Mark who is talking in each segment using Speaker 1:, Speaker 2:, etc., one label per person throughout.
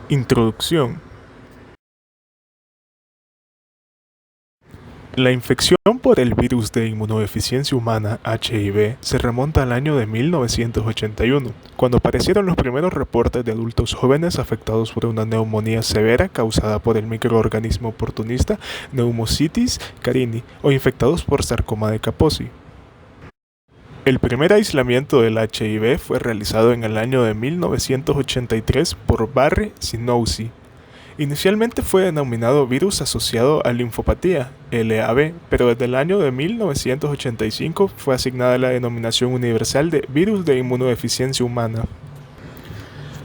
Speaker 1: Introducción. La infección por el virus de inmunodeficiencia humana HIV se remonta al año de 1981, cuando aparecieron los primeros reportes de adultos jóvenes afectados por una neumonía severa causada por el microorganismo oportunista Pneumocystis carini o infectados por sarcoma de Kaposi. El primer aislamiento del HIV fue realizado en el año de 1983 por Barry Sinouzi. Inicialmente fue denominado virus asociado a linfopatía, LAB, pero desde el año de 1985 fue asignada la denominación universal de virus de inmunodeficiencia humana.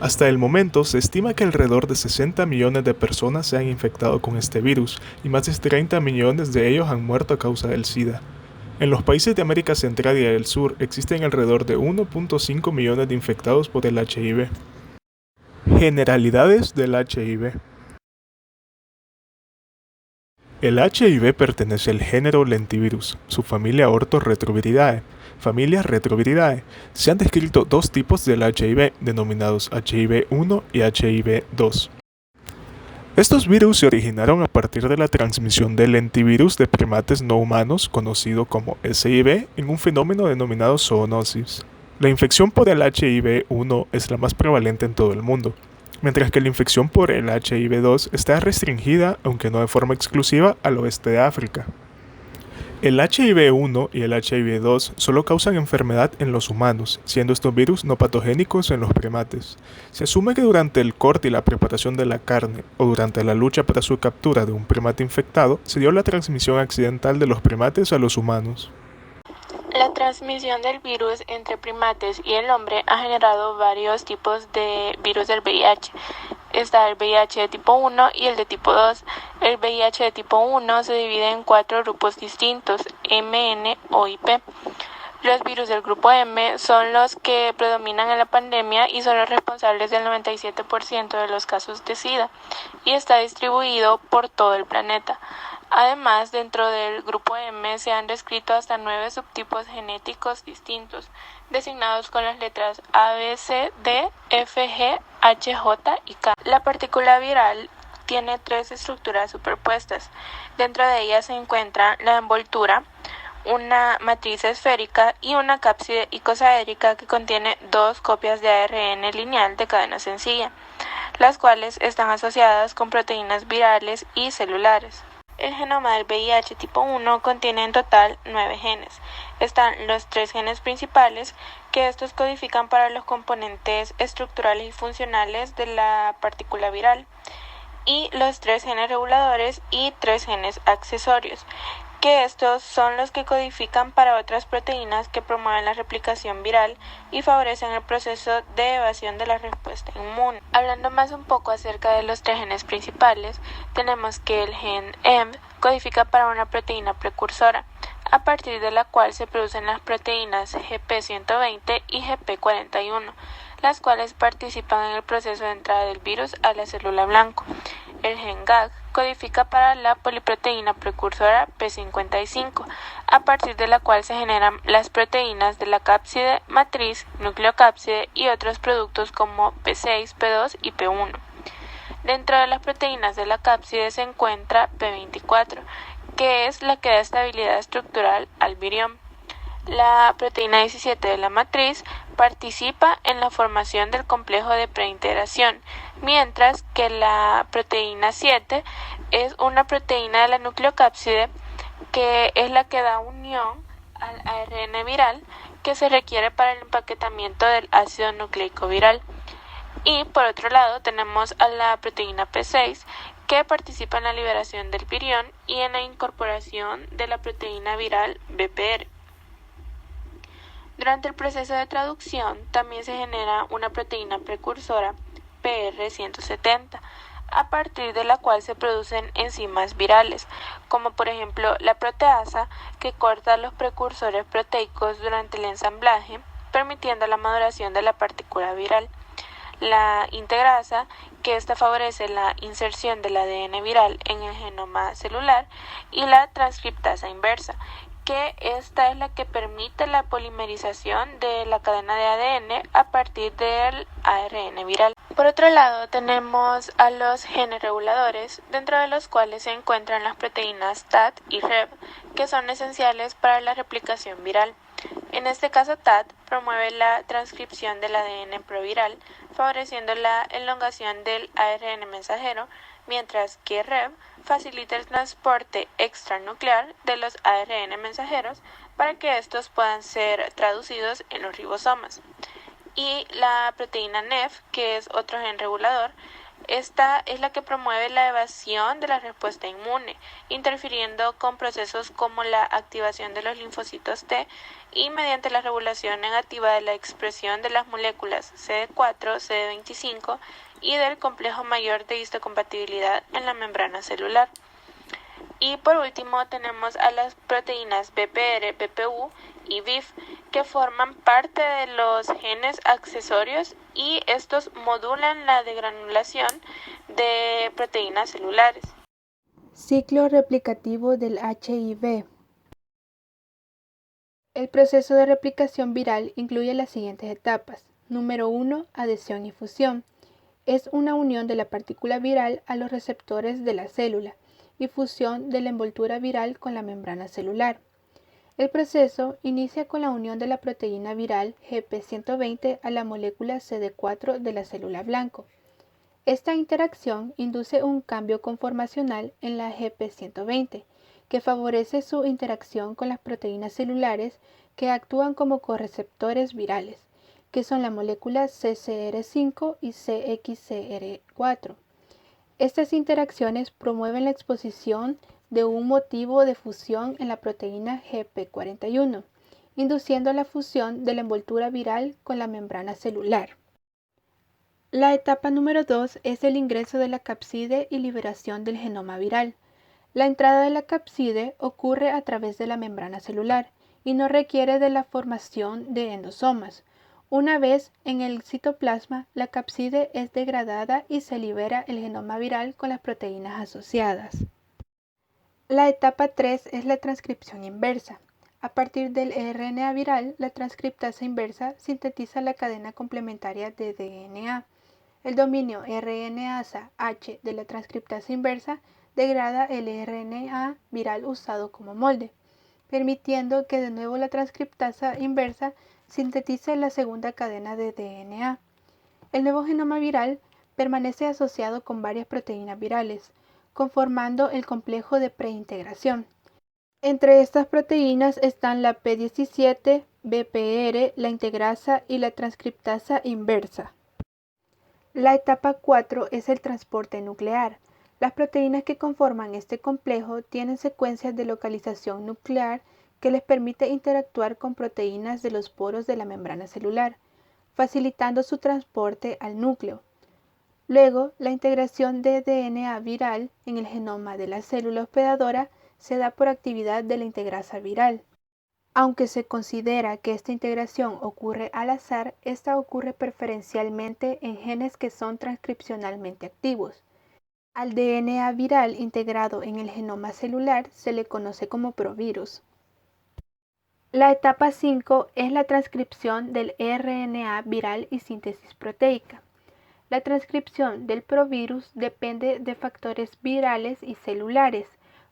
Speaker 1: Hasta el momento se estima que alrededor de 60 millones de personas se han infectado con este virus y más de 30 millones de ellos han muerto a causa del SIDA. En los países de América Central y del Sur existen alrededor de 1.5 millones de infectados por el HIV. Generalidades del HIV. El HIV pertenece al género Lentivirus, subfamilia Orthorretroviridae, familia Retroviridae. Se han descrito dos tipos del HIV, denominados HIV-1 y HIV-2. Estos virus se originaron a partir de la transmisión del lentivirus de primates no humanos, conocido como SIV, en un fenómeno denominado zoonosis. La infección por el HIV-1 es la más prevalente en todo el mundo, mientras que la infección por el HIV-2 está restringida, aunque no de forma exclusiva, al oeste de África. El HIV-1 y el HIV-2 solo causan enfermedad en los humanos, siendo estos virus no patogénicos en los primates. Se asume que durante el corte y la preparación de la carne, o durante la lucha para su captura de un primate infectado, se dio la transmisión accidental de los primates a los humanos.
Speaker 2: La transmisión del virus entre primates y el hombre ha generado varios tipos de virus del VIH. Está el VIH de tipo 1 y el de tipo 2. El VIH de tipo 1 se divide en 4 grupos distintos, M, N, O y P. Los virus del grupo M son los que predominan en la pandemia y son los responsables del 97% de los casos de SIDA y está distribuido por todo el planeta. Además, dentro del grupo M se han descrito hasta 9 subtipos genéticos distintos, designados con las letras A, B, C, D, F, G, H, J y K. La partícula viral tiene 3 estructuras superpuestas. Dentro de ellas se encuentra la envoltura, una matriz esférica y una cápside icosaédrica que contiene 2 copias de ARN lineal de cadena sencilla, las cuales están asociadas con proteínas virales y celulares. El genoma del VIH tipo 1 contiene en total 9 genes. Están los 3 genes principales, que estos codifican para los componentes estructurales y funcionales de la partícula viral, y los 3 genes reguladores y 3 genes accesorios, que estos son los que codifican para otras proteínas que promueven la replicación viral y favorecen el proceso de evasión de la respuesta inmune. Hablando más un poco acerca de los 3 genes principales, tenemos que el gen EMB codifica para una proteína precursora, a partir de la cual se producen las proteínas GP120 y GP41, las cuales participan en el proceso de entrada del virus a la célula blanco. El gen GAG codifica para la poliproteína precursora P55, a partir de la cual se generan las proteínas de la cápside, matriz, nucleocápside y otros productos como P6, P2 y P1. Dentro de las proteínas de la cápside se encuentra P24, que es la que da estabilidad estructural al virión. La proteína 17 de la matriz participa en la formación del complejo de preintegración, mientras que la proteína 7 es una proteína de la nucleocápside que es la que da unión al ARN viral que se requiere para el empaquetamiento del ácido nucleico viral. Y por otro lado tenemos a la proteína P6 que participa en la liberación del virión y en la incorporación de la proteína viral BPR. Durante el proceso de traducción también se genera una proteína precursora PR170, a partir de la cual se producen enzimas virales, como por ejemplo la proteasa, que corta los precursores proteicos durante el ensamblaje, permitiendo la maduración de la partícula viral. La integrasa, que ésta favorece la inserción del ADN viral en el genoma celular, y la transcriptasa inversa, que esta es la que permite la polimerización de la cadena de ADN a partir del ARN viral. Por otro lado, tenemos a los genes reguladores, dentro de los cuales se encuentran las proteínas TAT y REB, que son esenciales para la replicación viral. En este caso, TAT promueve la transcripción del ADN proviral, favoreciendo la elongación del ARN mensajero, mientras que REB facilita el transporte extranuclear de los ARN mensajeros para que estos puedan ser traducidos en los ribosomas. Y la proteína NEF, que es otro gen regulador, esta es la que promueve la evasión de la respuesta inmune, interfiriendo con procesos como la activación de los linfocitos T y mediante la regulación negativa de la expresión de las moléculas CD4, CD25 y del complejo mayor de histocompatibilidad en la membrana celular. Y por último tenemos a las proteínas BPR, BPU y BIF, que forman parte de los genes accesorios y estos modulan la degranulación de proteínas celulares.
Speaker 3: Ciclo replicativo del HIV. El proceso de replicación viral incluye las siguientes etapas. Número 1. Adhesión y fusión. Es una unión de la partícula viral a los receptores de la célula y fusión de la envoltura viral con la membrana celular. El proceso inicia con la unión de la proteína viral GP120 a la molécula CD4 de la célula blanco. Esta interacción induce un cambio conformacional en la GP120, que favorece su interacción con las proteínas celulares que actúan como correceptores virales, que son la molécula CCR5 y CXCR4. Estas interacciones promueven la exposición de un motivo de fusión en la proteína GP41, induciendo la fusión de la envoltura viral con la membrana celular. La etapa número 2 es el ingreso de la cápside y liberación del genoma viral. La entrada de la cápside ocurre a través de la membrana celular y no requiere de la formación de endosomas. Una vez en el citoplasma, la cápside es degradada y se libera el genoma viral con las proteínas asociadas. La etapa 3 es la transcripción inversa. A partir del RNA viral, la transcriptasa inversa sintetiza la cadena complementaria de DNA. El dominio RNasa H de la transcriptasa inversa degrada el RNA viral usado como molde, permitiendo que de nuevo la transcriptasa inversa sintetice la segunda cadena de DNA. El nuevo genoma viral permanece asociado con varias proteínas virales, conformando el complejo de preintegración. Entre estas proteínas están la P17, BPR, la integrasa y la transcriptasa inversa. La etapa 4 es el transporte nuclear. Las proteínas que conforman este complejo tienen secuencias de localización nuclear que les permite interactuar con proteínas de los poros de la membrana celular, facilitando su transporte al núcleo. Luego, la integración de DNA viral en el genoma de la célula hospedadora se da por actividad de la integrasa viral. Aunque se considera que esta integración ocurre al azar, esta ocurre preferencialmente en genes que son transcripcionalmente activos. Al DNA viral integrado en el genoma celular se le conoce como provirus. La etapa 5 es la transcripción del RNA viral y síntesis proteica. La transcripción del provirus depende de factores virales y celulares,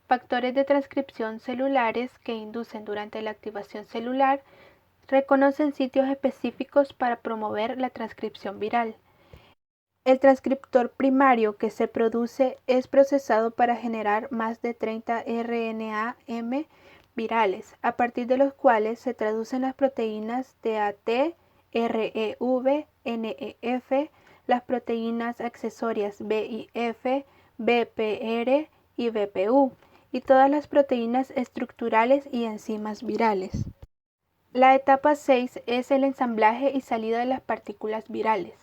Speaker 3: factores de transcripción celulares que inducen durante la activación celular, reconocen sitios específicos para promover la transcripción viral. El transcriptor primario que se produce es procesado para generar más de 30 RNA-M virales, a partir de los cuales se traducen las proteínas TAT, REV, NEF, las proteínas accesorias BIF, BPR y BPU, y todas las proteínas estructurales y enzimas virales. La etapa 6 es el ensamblaje y salida de las partículas virales.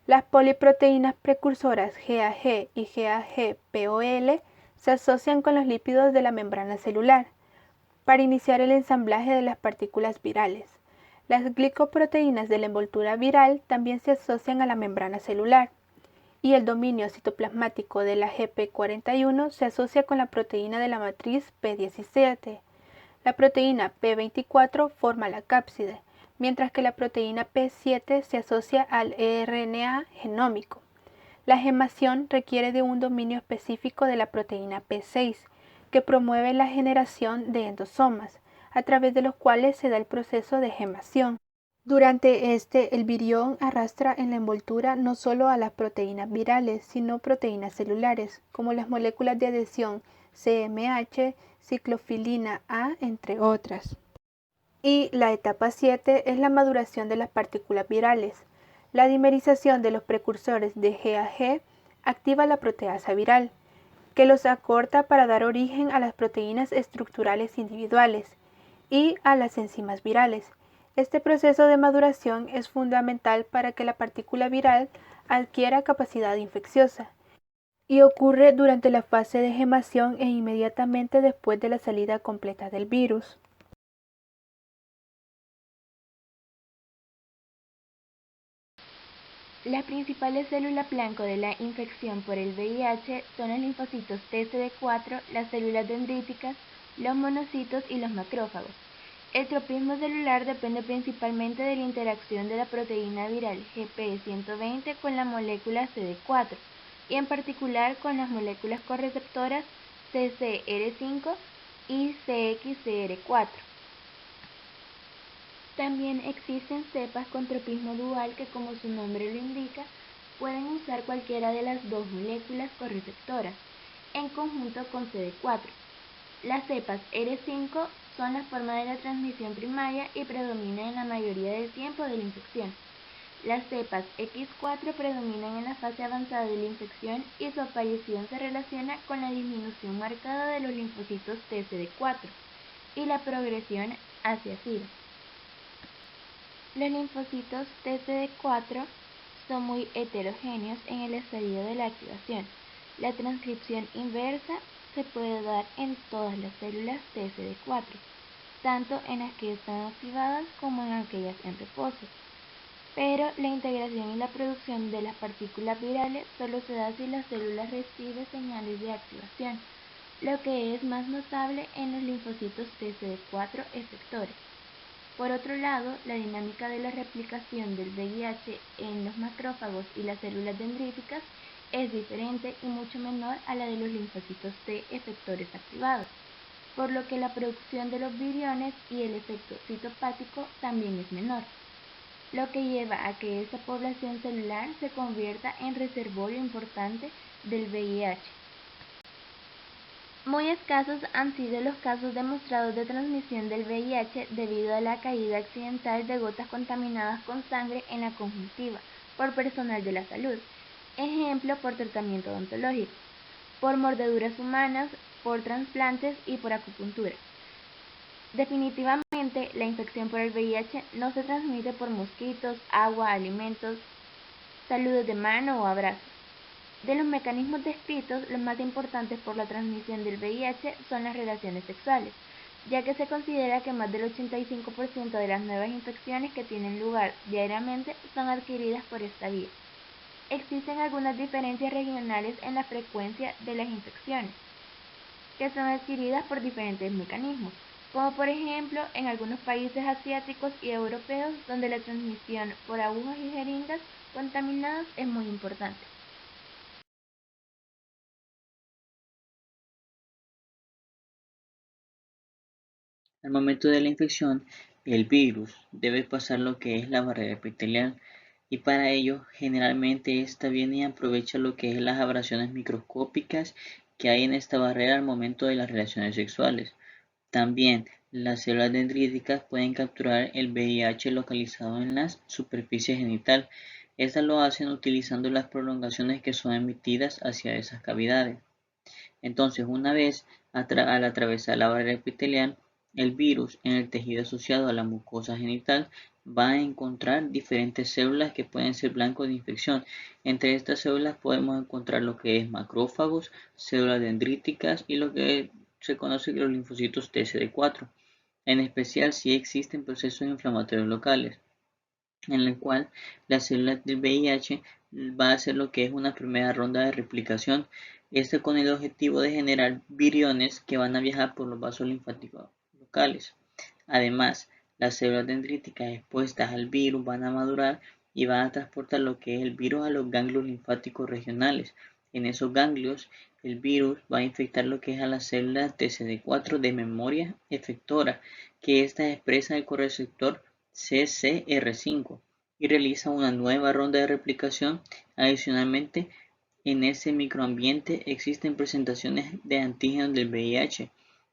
Speaker 3: Las poliproteínas precursoras GAG y GAG-POL se asocian con los lípidos de la membrana celular para iniciar el ensamblaje de las partículas virales. Las glicoproteínas de la envoltura viral también se asocian a la membrana celular y el dominio citoplasmático de la GP41 se asocia con la proteína de la matriz P17. La proteína P24 forma la cápside, mientras que la proteína P7 se asocia al RNA genómico. La gemación requiere de un dominio específico de la proteína P6, que promueve la generación de endosomas, a través de los cuales se da el proceso de gemación. Durante el virión arrastra en la envoltura no solo a las proteínas virales, sino proteínas celulares, como las moléculas de adhesión CMH, ciclofilina A, entre otras. Y la etapa 7 es la maduración de las partículas virales. La dimerización de los precursores de GAG activa la proteasa viral, que los acorta para dar origen a las proteínas estructurales individuales y a las enzimas virales. Este proceso de maduración es fundamental para que la partícula viral adquiera capacidad infecciosa y ocurre durante la fase de gemación e inmediatamente después de la salida completa del virus.
Speaker 4: Las principales células blanco de la infección por el VIH son los linfocitos TCD4, las células dendríticas, los monocitos y los macrófagos. El tropismo celular depende principalmente de la interacción de la proteína viral GP120 con la molécula CD4 y en particular con las moléculas correceptoras CCR5 y CXCR4. También existen cepas con tropismo dual que, como su nombre lo indica, pueden usar cualquiera de las dos moléculas correceptoras, en conjunto con CD4. Las cepas R5 son la forma de la transmisión primaria y predominan en la mayoría del tiempo de la infección. Las cepas X4 predominan en la fase avanzada de la infección y su aparición se relaciona con la disminución marcada de los linfocitos TCD4 y la progresión hacia SIDA. Los linfocitos TCD4 son muy heterogéneos en el estadio de la activación. La transcripción inversa se puede dar en todas las células TCD4, tanto en las que están activadas como en aquellas en reposo. Pero la integración y la producción de las partículas virales solo se da si la célula recibe señales de activación, lo que es más notable en los linfocitos TCD4 efectores. Por otro lado, la dinámica de la replicación del VIH en los macrófagos y las células dendríticas es diferente y mucho menor a la de los linfocitos T efectores activados, por lo que la producción de los viriones y el efecto citopático también es menor, lo que lleva a que esta población celular se convierta en reservorio importante del VIH. Muy escasos han sido los casos demostrados de transmisión del VIH debido a la caída accidental de gotas contaminadas con sangre en la conjuntiva por personal de la salud, ejemplo por tratamiento odontológico, por mordeduras humanas, por trasplantes y por acupuntura. Definitivamente, la infección por el VIH no se transmite por mosquitos, agua, alimentos, saludos de mano o abrazos. De los mecanismos descritos, los más importantes por la transmisión del VIH son las relaciones sexuales, ya que se considera que más del 85% de las nuevas infecciones que tienen lugar diariamente son adquiridas por esta vía. Existen algunas diferencias regionales en la frecuencia de las infecciones, que son adquiridas por diferentes mecanismos, como por ejemplo en algunos países asiáticos y europeos donde la transmisión por agujas y jeringas contaminadas es muy importante.
Speaker 5: Al momento de la infección, el virus debe pasar lo que es la barrera epitelial y para ello generalmente esta viene y aprovecha lo que es las abrasiones microscópicas que hay en esta barrera al momento de las relaciones sexuales. También las células dendríticas pueden capturar el VIH localizado en la superficie genital. Estas lo hacen utilizando las prolongaciones que son emitidas hacia esas cavidades. Entonces, una vez al atravesar la barrera epitelial, el virus en el tejido asociado a la mucosa genital va a encontrar diferentes células que pueden ser blancos de infección. Entre estas células podemos encontrar lo que es macrófagos, células dendríticas y lo que se conoce como los linfocitos TCD4. En especial si existen procesos inflamatorios locales, en el cual las células del VIH va a hacer lo que es una primera ronda de replicación, con el objetivo de generar viriones que van a viajar por los vasos linfáticos locales. Además, Las células dendríticas expuestas al virus van a madurar y van a transportar lo que es el virus a los ganglios linfáticos regionales. En esos ganglios, el virus va a infectar lo que es a las células TCD4 de memoria efectora, que ésta expresa el correceptor CCR5 y realiza una nueva ronda de replicación. Adicionalmente, en ese microambiente existen presentaciones de antígenos del VIH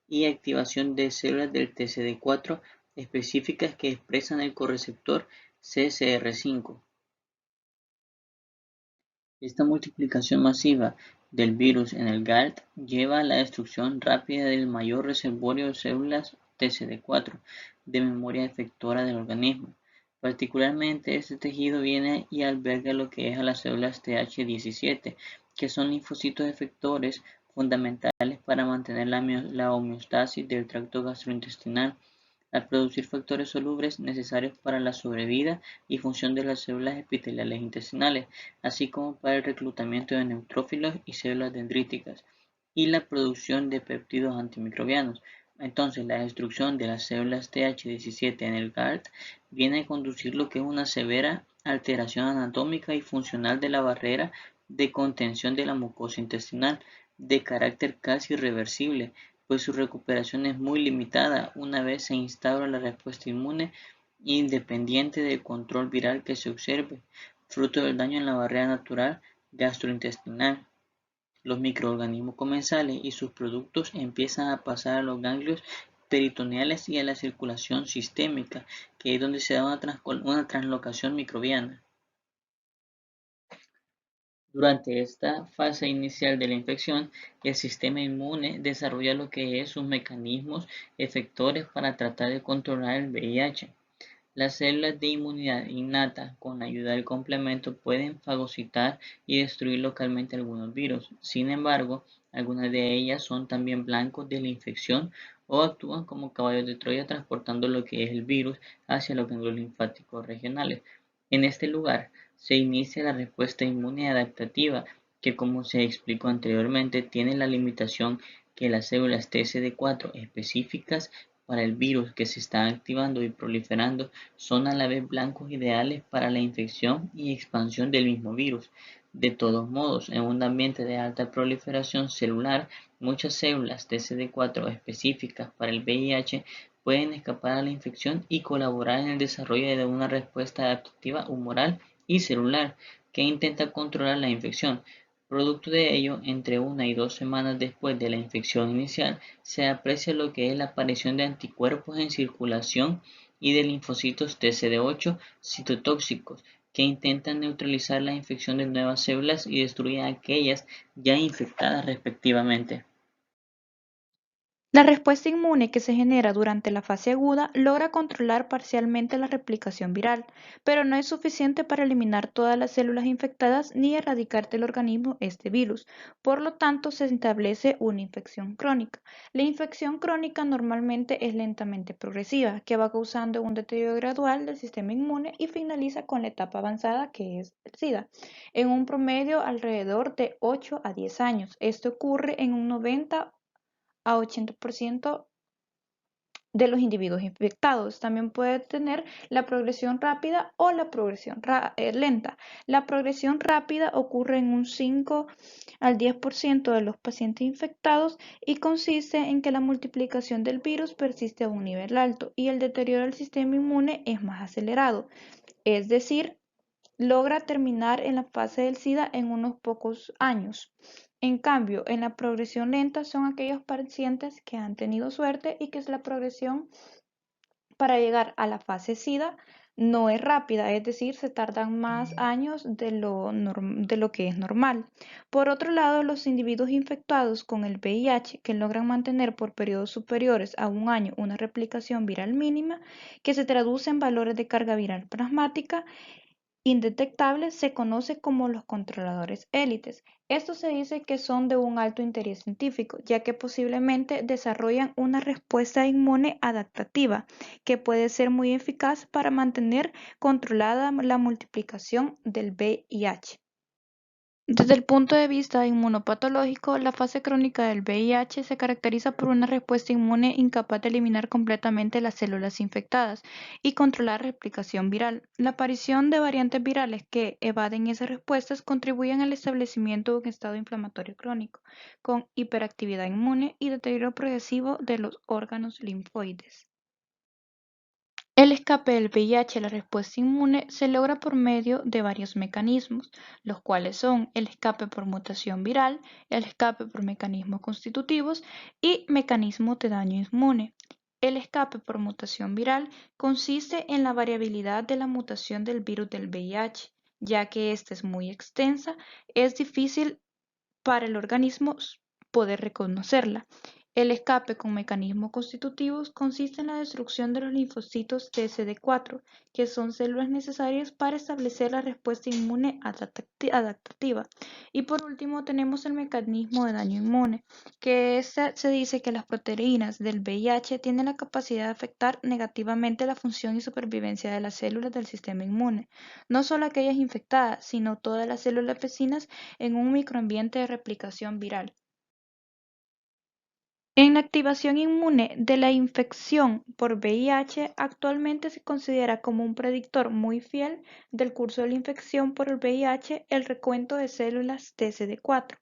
Speaker 5: y activación de células del TCD4 específicas que expresan el correceptor CCR5. Esta multiplicación masiva del virus en el GALT lleva a la destrucción rápida del mayor reservorio de células TCD4 de memoria efectora del organismo. Particularmente este tejido viene y alberga lo que es a las células Th17, que son linfocitos efectores fundamentales para mantener la homeostasis del tracto gastrointestinal, al producir factores solubles necesarios para la sobrevida y función de las células epiteliales intestinales, así como para el reclutamiento de neutrófilos y células dendríticas, y la producción de péptidos antimicrobianos. Entonces, la destrucción de las células Th17 en el GALT viene a conducir lo que es una severa alteración anatómica y funcional de la barrera de contención de la mucosa intestinal, de carácter casi irreversible, pues su recuperación es muy limitada una vez se instaura la respuesta inmune independiente del control viral que se observe, fruto del daño en la barrera natural gastrointestinal. Los microorganismos comensales y sus productos empiezan a pasar a los ganglios peritoneales y a la circulación sistémica, que es donde se da una translocación microbiana. Durante esta fase inicial de la infección, el sistema inmune desarrolla lo que es sus mecanismos efectores para tratar de controlar el VIH. Las células de inmunidad innata, con la ayuda del complemento, pueden fagocitar y destruir localmente algunos virus. Sin embargo, algunas de ellas son también blancos de la infección o actúan como caballos de Troya transportando lo que es el virus hacia los ganglios linfáticos regionales. En este lugar se inicia la respuesta inmune adaptativa, que, como se explicó anteriormente, tiene la limitación que las células TCD4 específicas para el virus que se está activando y proliferando son a la vez blancos ideales para la infección y expansión del mismo virus. De todos modos, en un ambiente de alta proliferación celular, muchas células TCD4 específicas para el VIH pueden escapar a la infección y colaborar en el desarrollo de una respuesta adaptativa humoral y celular que intenta controlar la infección. Producto de ello, entre 1 y 2 semanas después de la infección inicial, se aprecia lo que es la aparición de anticuerpos en circulación y de linfocitos TCD8 citotóxicos, que intentan neutralizar la infección de nuevas células y destruyen aquellas ya infectadas respectivamente.
Speaker 6: La respuesta inmune que se genera durante la fase aguda logra controlar parcialmente la replicación viral, pero no es suficiente para eliminar todas las células infectadas ni erradicar del organismo este virus. Por lo tanto, se establece una infección crónica. La infección crónica normalmente es lentamente progresiva, que va causando un deterioro gradual del sistema inmune y finaliza con la etapa avanzada, que es el SIDA, en un promedio alrededor de 8 a 10 años. Esto ocurre en un 90 a 80% de los individuos infectados. También puede tener la progresión rápida o la progresión lenta. La progresión rápida ocurre en un 5 al 10% de los pacientes infectados y consiste en que la multiplicación del virus persiste a un nivel alto y el deterioro del sistema inmune es más acelerado. Es decir, logra terminar en la fase del SIDA en unos pocos años. En cambio, en la progresión lenta son aquellos pacientes que han tenido suerte y que la progresión para llegar a la fase SIDA no es rápida, es decir, se tardan más años de lo que es normal. Por otro lado, los individuos infectados con el VIH que logran mantener por periodos superiores a un año una replicación viral mínima, que se traduce en valores de carga viral plasmática indetectables, se conoce como los controladores élites. Esto se dice que son de un alto interés científico, ya que posiblemente desarrollan una respuesta inmune adaptativa que puede ser muy eficaz para mantener controlada la multiplicación del VIH. Desde el punto de vista inmunopatológico, la fase crónica del VIH se caracteriza por una respuesta inmune incapaz de eliminar completamente las células infectadas y controlar la replicación viral. La aparición de variantes virales que evaden esas respuestas contribuyen al establecimiento de un estado inflamatorio crónico, con hiperactividad inmune y deterioro progresivo de los órganos linfoides. El escape del VIH a la respuesta inmune se logra por medio de varios mecanismos, los cuales son el escape por mutación viral, el escape por mecanismos constitutivos y mecanismos de daño inmune. El escape por mutación viral consiste en la variabilidad de la mutación del virus del VIH, ya que esta es muy extensa, es difícil para el organismo poder reconocerla. El escape con mecanismos constitutivos consiste en la destrucción de los linfocitos TSD4, que son células necesarias para establecer la respuesta inmune adaptativa. Y por último tenemos el mecanismo de daño inmune, que se dice que las proteínas del VIH tienen la capacidad de afectar negativamente la función y supervivencia de las células del sistema inmune, no solo aquellas infectadas, sino todas las células vecinas en un microambiente de replicación viral. En la activación inmune de la infección por VIH, actualmente se considera como un predictor muy fiel del curso de la infección por el VIH el recuento de células TSD4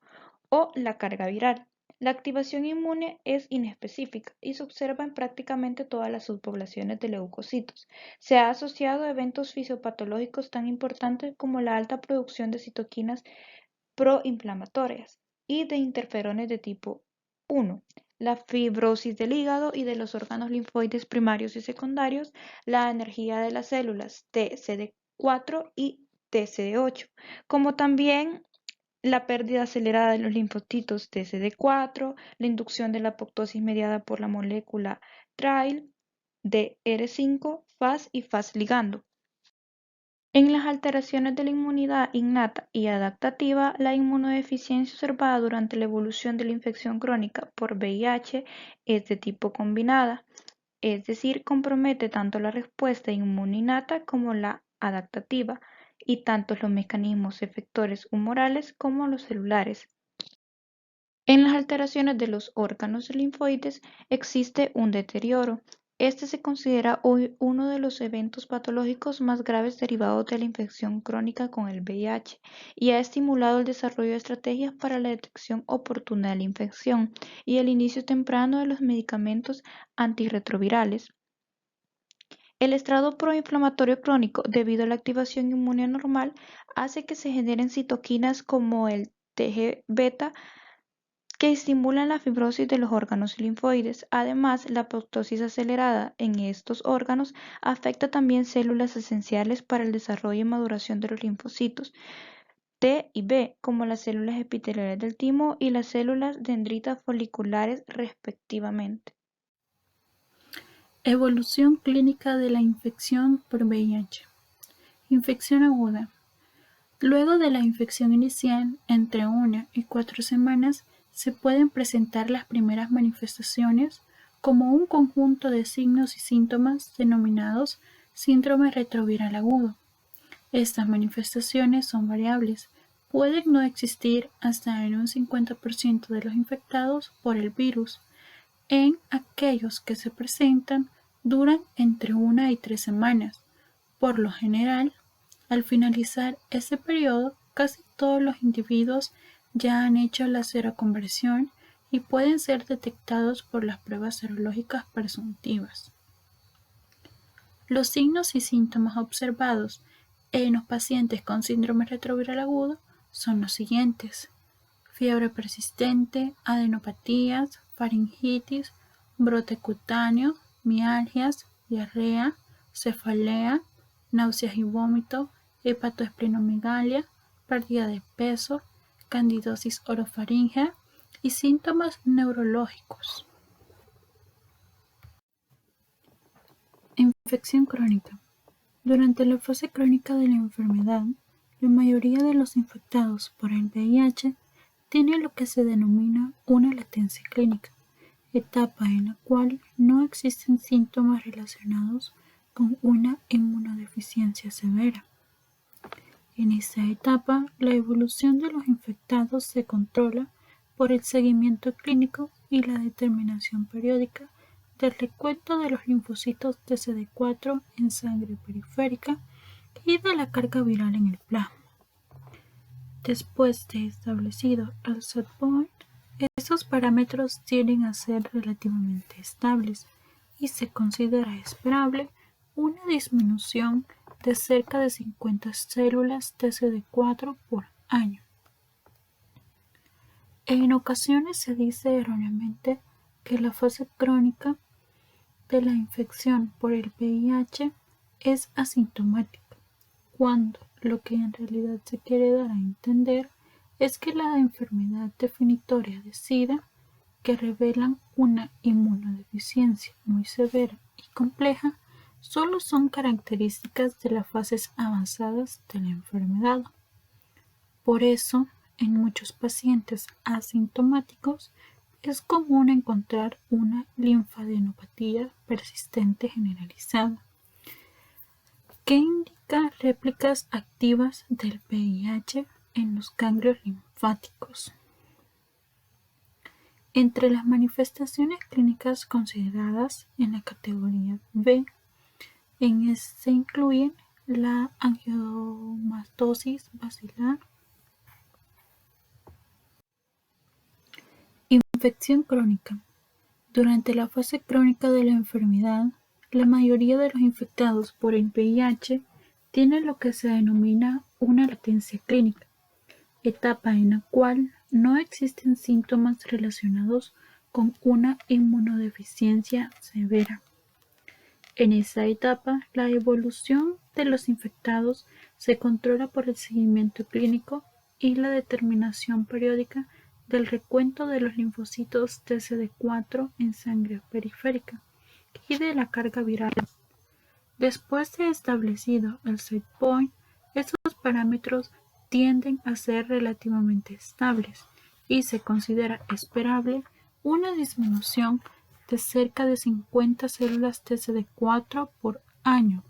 Speaker 6: o la carga viral. La activación inmune es inespecífica y se observa en prácticamente todas las subpoblaciones de leucocitos. Se ha asociado a eventos fisiopatológicos tan importantes como la alta producción de citoquinas proinflamatorias y de interferones de tipo 1, la fibrosis del hígado y de los órganos linfoides primarios y secundarios, la energía de las células TCD4 y TCD8, como también la pérdida acelerada de los linfocitos TCD4, la inducción de la apoptosis mediada por la molécula TRAIL, DR5, FAS y FAS ligando. En las alteraciones de la inmunidad innata y adaptativa, la inmunodeficiencia observada durante la evolución de la infección crónica por VIH es de tipo combinada, es decir, compromete tanto la respuesta inmune innata como la adaptativa, y tanto los mecanismos efectores humorales como los celulares. En las alteraciones de los órganos linfoides existe un deterioro. Este se considera hoy uno de los eventos patológicos más graves derivados de la infección crónica con el VIH y ha estimulado el desarrollo de estrategias para la detección oportuna de la infección y el inicio temprano de los medicamentos antirretrovirales. El estrado proinflamatorio crónico, debido a la activación inmune anormal, hace que se generen citoquinas como el TGβ que estimulan la fibrosis de los órganos linfoides. Además, la apoptosis acelerada en estos órganos afecta también células esenciales para el desarrollo y maduración de los linfocitos T y B, como las células epiteliales del timo y las células dendritas foliculares respectivamente.
Speaker 3: Evolución clínica de la infección por VIH. Infección aguda. Luego de la infección inicial, entre 1 y 4 semanas, se pueden presentar las primeras manifestaciones como un conjunto de signos y síntomas denominados síndrome retroviral agudo. Estas manifestaciones son variables, pueden no existir hasta en un 50% de los infectados por el virus. En aquellos que se presentan, duran entre 1 y 3 semanas. Por lo general, al finalizar ese periodo, casi todos los individuos ya han hecho la seroconversión y pueden ser detectados por las pruebas serológicas presuntivas. Los signos y síntomas observados en los pacientes con síndrome retroviral agudo son los siguientes: fiebre persistente, adenopatías, faringitis, brote cutáneo, mialgias, diarrea, cefalea, náuseas y vómito, hepatoesplenomegalia, pérdida de peso, candidosis orofaríngea y síntomas neurológicos. Infección crónica. Durante la fase crónica de la enfermedad, la mayoría de los infectados por el VIH tiene lo que se denomina una latencia clínica, etapa en la cual no existen síntomas relacionados con una inmunodeficiencia severa.
Speaker 7: En esta etapa, la evolución de los infectados se controla por el seguimiento clínico y la determinación periódica del recuento de los linfocitos de CD4 en sangre periférica y de la carga viral en el plasma. Después de establecido el set point, estos parámetros tienden a ser relativamente estables y se considera esperable una disminución de cerca de 50 células de CD4 por año. En ocasiones se dice erróneamente que la fase crónica de la infección por el VIH es asintomática, cuando lo que en realidad se quiere dar a entender es que la enfermedad definitoria de SIDA, que revelan una inmunodeficiencia muy severa y compleja, solo son características de las fases avanzadas de la enfermedad. Por eso, en muchos pacientes asintomáticos es común encontrar una linfadenopatía persistente generalizada, que indica réplicas activas del VIH en los ganglios linfáticos. Entre las manifestaciones clínicas consideradas en la categoría B, se incluyen la angiomatosis basilar, infección crónica. Durante la fase crónica de la enfermedad, la mayoría de los infectados por el VIH tienen lo que se denomina una latencia clínica, etapa en la cual no existen síntomas relacionados con una inmunodeficiencia severa. En esa etapa, la evolución de los infectados se controla por el seguimiento clínico y la determinación periódica del recuento de los linfocitos de CD4 en sangre periférica y de la carga viral. Después de establecido el set point, estos parámetros tienden a ser relativamente estables y se considera esperable una disminución de cerca de 50 células de CD4 por año.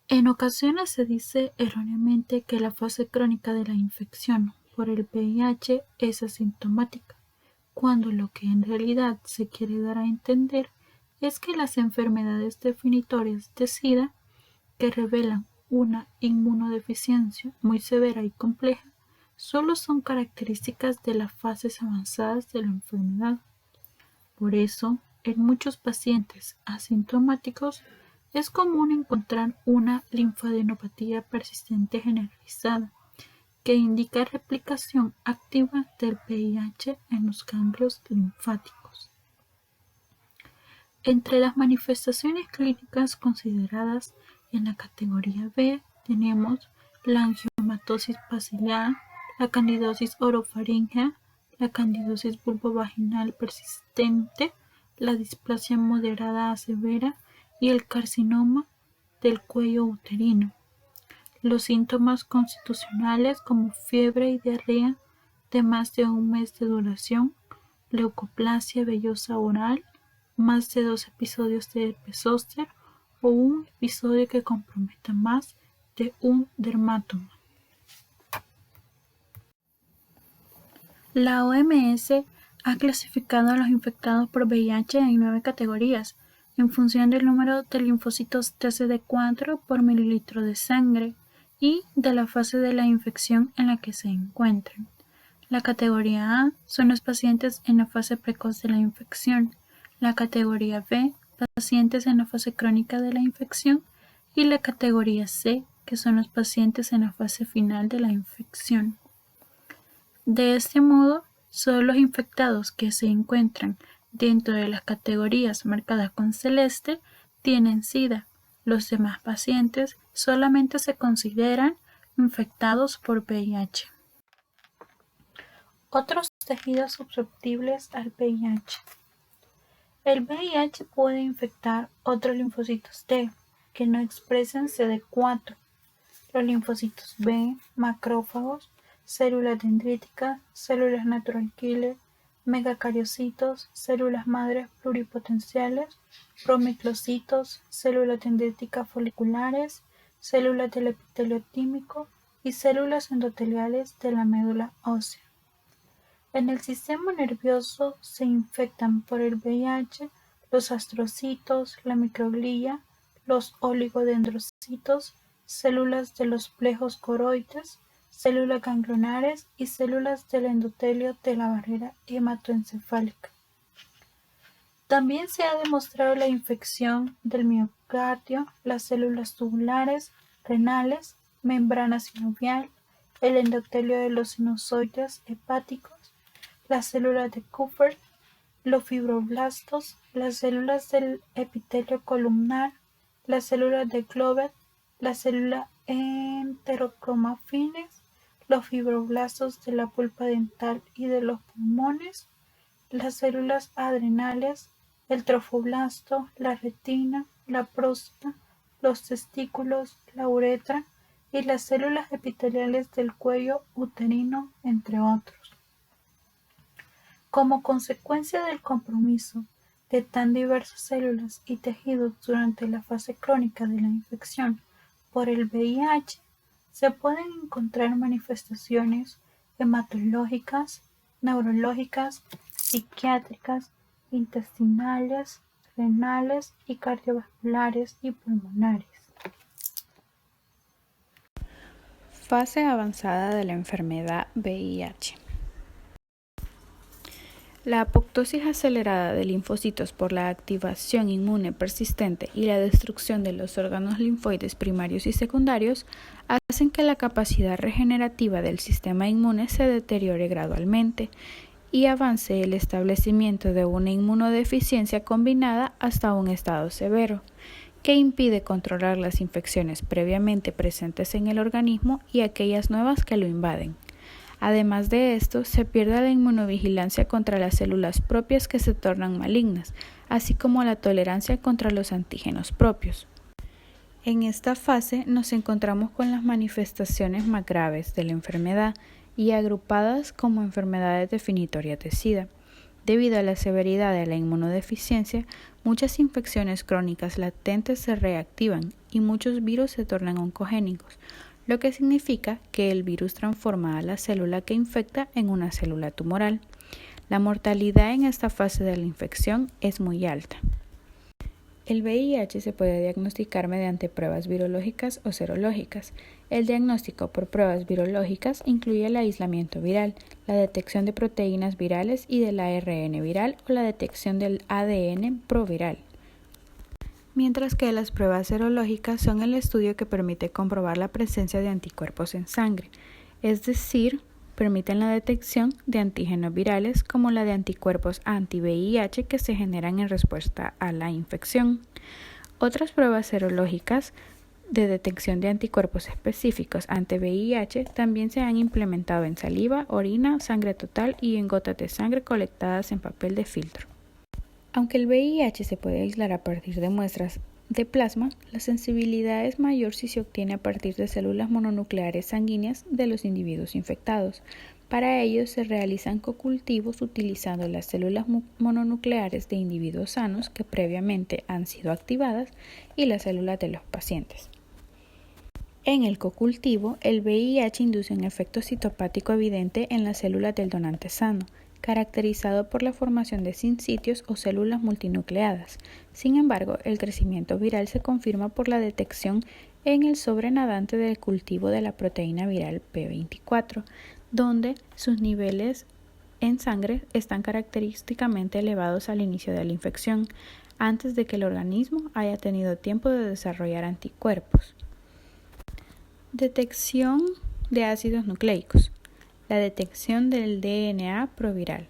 Speaker 7: En ocasiones se dice erróneamente que la fase crónica de la infección por el VIH es asintomática, cuando lo que en realidad se quiere dar a entender es que las enfermedades definitorias de SIDA, que revelan una inmunodeficiencia muy severa y compleja, solo son características de las fases avanzadas de la enfermedad. Por eso, en muchos pacientes asintomáticos es común encontrar una linfadenopatía persistente generalizada, que indica replicación activa del VIH en los ganglios linfáticos. Entre las manifestaciones clínicas consideradas en la categoría B tenemos la angiomatosis basilar, la candidosis orofaríngea, la candidosis vulvovaginal persistente, la displasia moderada a severa y el carcinoma del cuello uterino. Los síntomas constitucionales como fiebre y diarrea de más de un mes de duración, leucoplasia vellosa oral, más de 2 episodios de herpes zóster o un episodio que comprometa más de un dermatoma. La OMS ha clasificado a los infectados por VIH en 9 categorías, en función del número de linfocitos TCD4 por mililitro de sangre y de la fase de la infección en la que se encuentren. La categoría A son los pacientes en la fase precoz de la infección, la categoría B, pacientes en la fase crónica de la infección, y la categoría C, que son los pacientes en la fase final de la infección. De este modo, solo los infectados que se encuentran dentro de las categorías marcadas con celeste tienen SIDA. Los demás pacientes solamente se consideran infectados por VIH. Otros tejidos susceptibles al VIH. El VIH puede infectar otros linfocitos T que no expresan CD4, los linfocitos B, macrófagos, células dendríticas, células natural killer, megacariocitos, células madres pluripotenciales, promiclocitos, células dendríticas foliculares, células del epitelio tímico y células endoteliales de la médula ósea. En el sistema nervioso se infectan por el VIH los astrocitos, la microglia, los oligodendrocitos, células de los plejos coroides, células ganglionares y células del endotelio de la barrera hematoencefálica. También se ha demostrado la infección del miocardio, las células tubulares, renales, membrana sinovial, el endotelio de los sinusoides hepáticos, las células de Kupffer, los fibroblastos, las células del epitelio columnar, las células de Glover, las células enterocromafines, los fibroblastos de la pulpa dental y de los pulmones, las células adrenales, el trofoblasto, la retina, la próstata, los testículos, la uretra y las células epiteliales del cuello uterino, entre otros. Como consecuencia del compromiso de tan diversas células y tejidos durante la fase crónica de la infección por el VIH, se pueden encontrar manifestaciones hematológicas, neurológicas, psiquiátricas, intestinales, renales y cardiovasculares y pulmonares.
Speaker 6: Fase avanzada de la enfermedad VIH. La apoptosis acelerada de linfocitos por la activación inmune persistente y la destrucción de los órganos linfoides primarios y secundarios hacen que la capacidad regenerativa del sistema inmune se deteriore gradualmente y avance el establecimiento de una inmunodeficiencia combinada hasta un estado severo, que impide controlar las infecciones previamente presentes en el organismo y aquellas nuevas que lo invaden. Además de esto, se pierde la inmunovigilancia contra las células propias que se tornan malignas, así como la tolerancia contra los antígenos propios. En esta fase nos encontramos con las manifestaciones más graves de la enfermedad y agrupadas como enfermedades definitorias de SIDA. Debido a la severidad de la inmunodeficiencia, muchas infecciones crónicas latentes se reactivan y muchos virus se tornan oncogénicos, lo que significa que el virus transforma a la célula que infecta en una célula tumoral. La mortalidad en esta fase de la infección es muy alta. El VIH se puede diagnosticar mediante pruebas virológicas o serológicas. El diagnóstico por pruebas virológicas incluye el aislamiento viral, la detección de proteínas virales y del ARN viral o la detección del ADN proviral. Mientras que las pruebas serológicas son el estudio que permite comprobar la presencia de anticuerpos en sangre, es decir, permiten la detección de antígenos virales como la de anticuerpos anti-VIH que se generan en respuesta a la infección. Otras pruebas serológicas de detección de anticuerpos específicos anti-VIH también se han implementado en saliva, orina, sangre total y en gotas de sangre colectadas en papel de filtro. Aunque el VIH se puede aislar a partir de muestras de plasma, la sensibilidad es mayor si se obtiene a partir de células mononucleares sanguíneas de los individuos infectados. Para ello se realizan cocultivos utilizando las células mononucleares de individuos sanos que previamente han sido activadas y las células de los pacientes. En el cocultivo, el VIH induce un efecto citopático evidente en las células del donante sano, caracterizado por la formación de sinsitios o células multinucleadas. Sin embargo, el crecimiento viral se confirma por la detección en el sobrenadante del cultivo de la proteína viral P24, donde sus niveles en sangre están característicamente elevados al inicio de la infección, antes de que el organismo haya tenido tiempo de desarrollar anticuerpos. Detección de ácidos nucleicos. La detección del DNA proviral.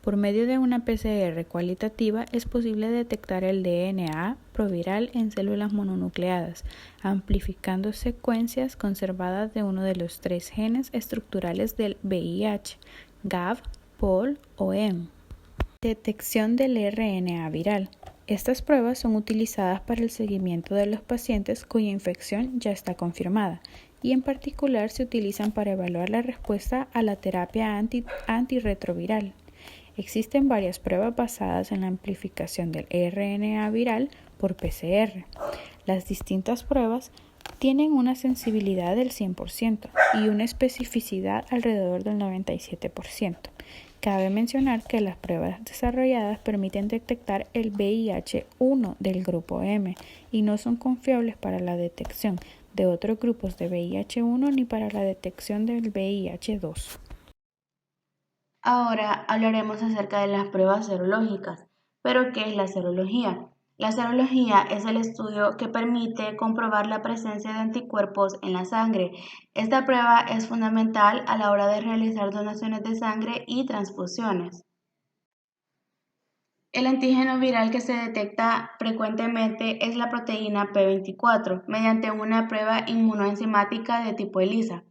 Speaker 6: Por medio de una PCR cualitativa es posible detectar el DNA proviral en células mononucleadas, amplificando secuencias conservadas de uno de los 3 genes estructurales del VIH, GAV, POL o M. Detección del RNA viral. Estas pruebas son utilizadas para el seguimiento de los pacientes cuya infección ya está confirmada y en particular se utilizan para evaluar la respuesta a la terapia antirretroviral. Existen varias pruebas basadas en la amplificación del RNA viral por PCR. Las distintas pruebas
Speaker 8: tienen una sensibilidad del 100% y una especificidad alrededor del 97%. Cabe mencionar que las pruebas desarrolladas permiten detectar el VIH-1 del grupo M y no son confiables para la detección de otros grupos de VIH-1 ni para la detección del VIH-2.
Speaker 4: Ahora hablaremos acerca de las pruebas serológicas. ¿Pero qué es la serología? La serología es el estudio que permite comprobar la presencia de anticuerpos en la sangre. Esta prueba es fundamental a la hora de realizar donaciones de sangre y transfusiones. El antígeno viral que se detecta frecuentemente es la proteína P24 mediante una prueba inmunoenzimática de tipo ELISA.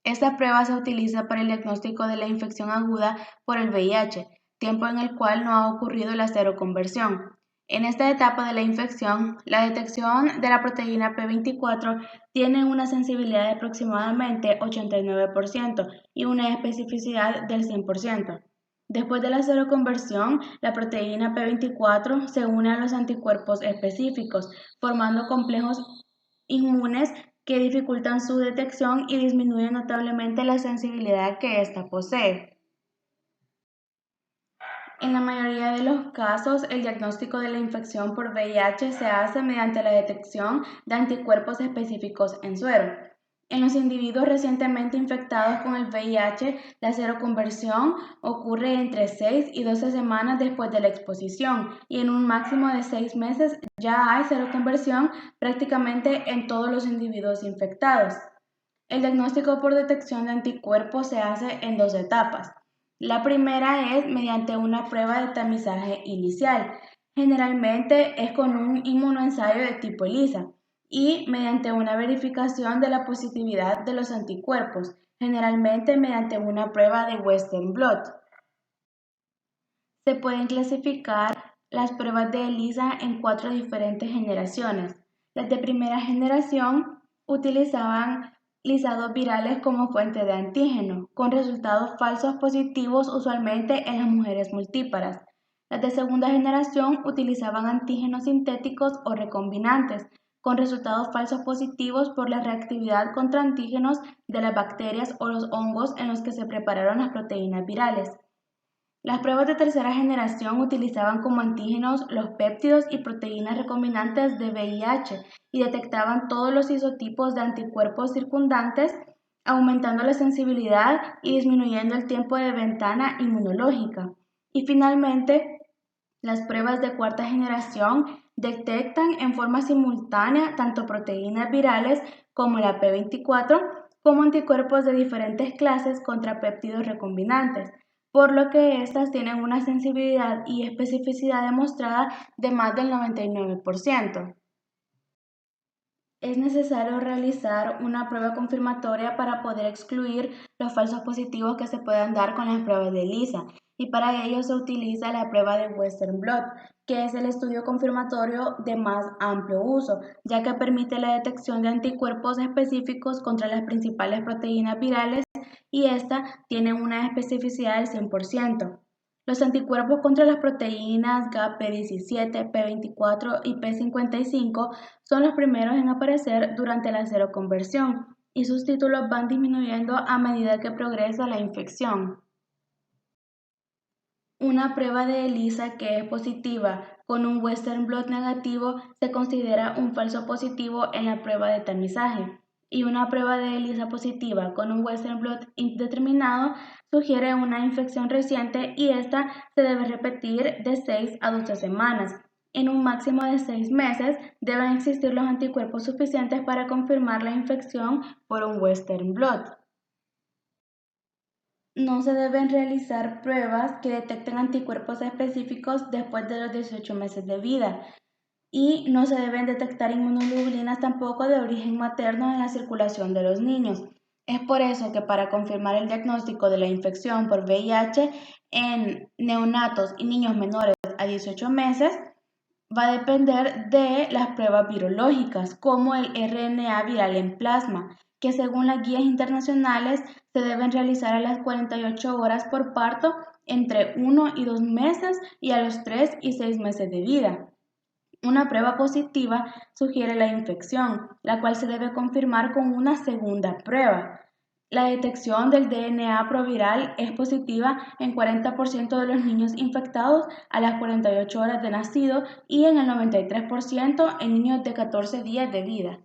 Speaker 4: Esta prueba se utiliza para el diagnóstico de la infección aguda por el VIH, tiempo en el cual no ha ocurrido la seroconversión. En esta etapa de la infección, la detección de la proteína P24 tiene una sensibilidad de aproximadamente 89% y una especificidad del 100%. Después de la seroconversión, la proteína P24 se une a los anticuerpos específicos, formando complejos inmunes que dificultan su detección y disminuyen notablemente la sensibilidad que ésta posee. En la mayoría de los casos, el diagnóstico de la infección por VIH se hace mediante la detección de anticuerpos específicos en suero. En los individuos recientemente infectados con el VIH, la seroconversión ocurre entre 6 y 12 semanas después de la exposición y en un máximo de 6 meses ya hay seroconversión prácticamente en todos los individuos infectados. El diagnóstico por detección de anticuerpos se hace en dos etapas. La primera es mediante una prueba de tamizaje inicial. Generalmente es con un inmunoensayo de tipo ELISA y mediante una verificación de la positividad de los anticuerpos, generalmente mediante una prueba de Western blot. Se pueden clasificar las pruebas de ELISA en 4 diferentes generaciones. Las de primera generación utilizaban lisados virales como fuente de antígeno, con resultados falsos positivos usualmente en las mujeres multíparas. Las de segunda generación utilizaban antígenos sintéticos o recombinantes, con resultados falsos positivos por la reactividad contra antígenos de las bacterias o los hongos en los que se prepararon las proteínas virales. Las pruebas de tercera generación utilizaban como antígenos los péptidos y proteínas recombinantes de VIH y detectaban todos los isotipos de anticuerpos circundantes, aumentando la sensibilidad y disminuyendo el tiempo de ventana inmunológica. Y finalmente, las pruebas de cuarta generación detectan en forma simultánea tanto proteínas virales como la P24 como anticuerpos de diferentes clases contra péptidos recombinantes, por lo que estas tienen una sensibilidad y especificidad demostrada de más del 99%. Es necesario realizar una prueba confirmatoria para poder excluir los falsos positivos que se puedan dar con las pruebas de ELISA, y para ello se utiliza la prueba de Western blot, que es el estudio confirmatorio de más amplio uso, ya que permite la detección de anticuerpos específicos contra las principales proteínas virales y esta tiene una especificidad del 100%. Los anticuerpos contra las proteínas GAP P17, P24 y P55 son los primeros en aparecer durante la seroconversión y sus títulos van disminuyendo a medida que progresa la infección. Una prueba de ELISA que es positiva con un Western blot negativo se considera un falso positivo en la prueba de tamizaje, y una prueba de ELISA positiva con un Western blot indeterminado sugiere una infección reciente y esta se debe repetir de 6 a 12 semanas. En un máximo de 6 meses deben existir los anticuerpos suficientes para confirmar la infección por un Western blot. No se deben realizar pruebas que detecten anticuerpos específicos después de los 18 meses de vida y no se deben detectar inmunoglobulinas tampoco de origen materno en la circulación de los niños. Es por eso que para confirmar el diagnóstico de la infección por VIH en neonatos y niños menores a 18 meses va a depender de las pruebas virológicas, como el RNA viral en plasma, que según las guías internacionales se deben realizar a las 48 horas por parto, entre 1 y 2 meses y a los 3 y 6 meses de vida.
Speaker 9: Una prueba positiva sugiere la infección, la cual se debe confirmar con una segunda prueba. La detección del DNA proviral es positiva en 40% de los niños infectados a las 48 horas de nacido y en el 93% en niños de 14 días de vida.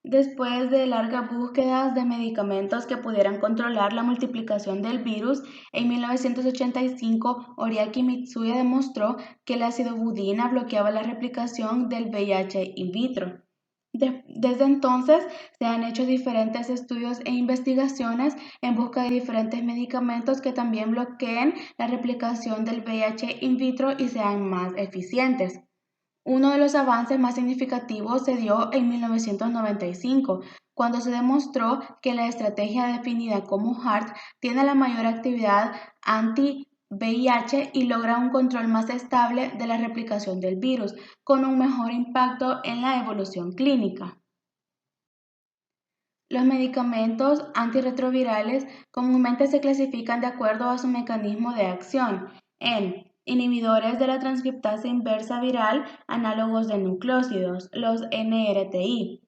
Speaker 9: Después de largas búsquedas de medicamentos que pudieran controlar la multiplicación del virus, en 1985 Oriaki Mitsuya demostró que el ácido budina bloqueaba la replicación del VIH in vitro. Desde entonces se han hecho diferentes estudios e investigaciones en busca de diferentes medicamentos que también bloqueen la replicación del VIH in vitro y sean más eficientes. Uno de los avances más significativos se dio en 1995, cuando se demostró que la estrategia definida como HART tiene la mayor actividad anti-VIH y logra un control más estable de la replicación del virus, con un mejor impacto en la evolución clínica. Los medicamentos antirretrovirales comúnmente se clasifican de acuerdo a su mecanismo de acción en inhibidores de la transcriptasa inversa viral, análogos de nucleósidos, los NRTI,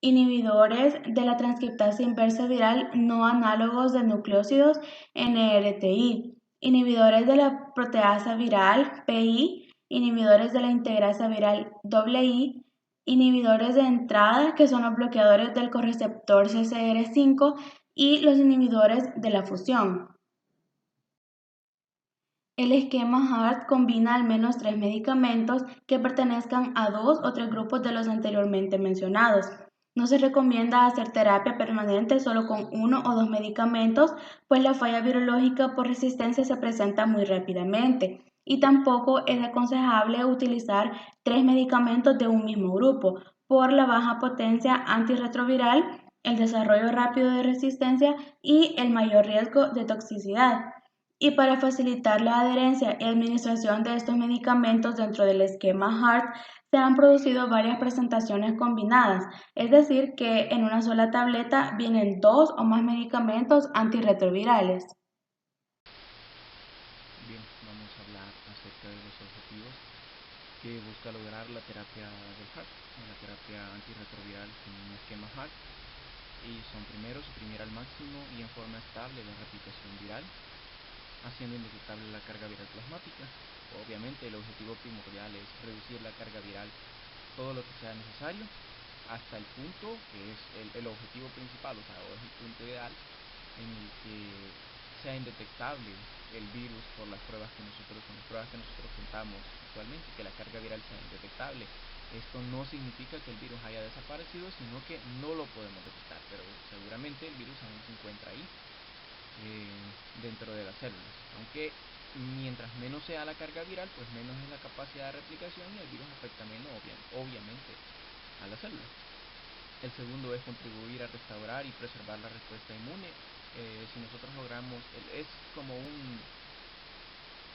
Speaker 9: inhibidores de la transcriptasa inversa viral no análogos de nucleósidos, NRTI, inhibidores de la proteasa viral, PI, inhibidores de la integrasa viral, II, inhibidores de entrada, que son los bloqueadores del correceptor CCR5, y los inhibidores de la fusión. El esquema HART combina al menos 3 medicamentos que pertenezcan a 2 o 3 grupos de los anteriormente mencionados. No se recomienda hacer terapia permanente solo con 1 o 2 medicamentos, pues la falla virológica por resistencia se presenta muy rápidamente. Y tampoco es aconsejable utilizar 3 medicamentos de un mismo grupo, por la baja potencia antirretroviral, el desarrollo rápido de resistencia y el mayor riesgo de toxicidad. Y para facilitar la adherencia y administración de estos medicamentos dentro del esquema HART, se han producido varias presentaciones combinadas, es decir, que en una sola tableta vienen 2 o más medicamentos antirretrovirales.
Speaker 10: Bien, vamos a hablar acerca de los objetivos que busca lograr la terapia del HART, la terapia antirretroviral con un esquema HART, y son primero suprimir al máximo y en forma estable la replicación viral, haciendo indetectable la carga viral plasmática. Obviamente el objetivo primordial es reducir la carga viral todo lo que sea necesario hasta el punto que es el objetivo principal, o sea, es el punto ideal en el que sea indetectable el virus con las pruebas que nosotros contamos actualmente, que la carga viral sea indetectable. Esto no significa que el virus haya desaparecido, sino que no lo podemos detectar, pero seguramente el virus aún se encuentra ahí dentro de las células, aunque mientras menos sea la carga viral, pues menos es la capacidad de replicación y el virus afecta menos obviamente a la célula. El segundo es contribuir a restaurar y preservar la respuesta inmune. Si nosotros logramos, es como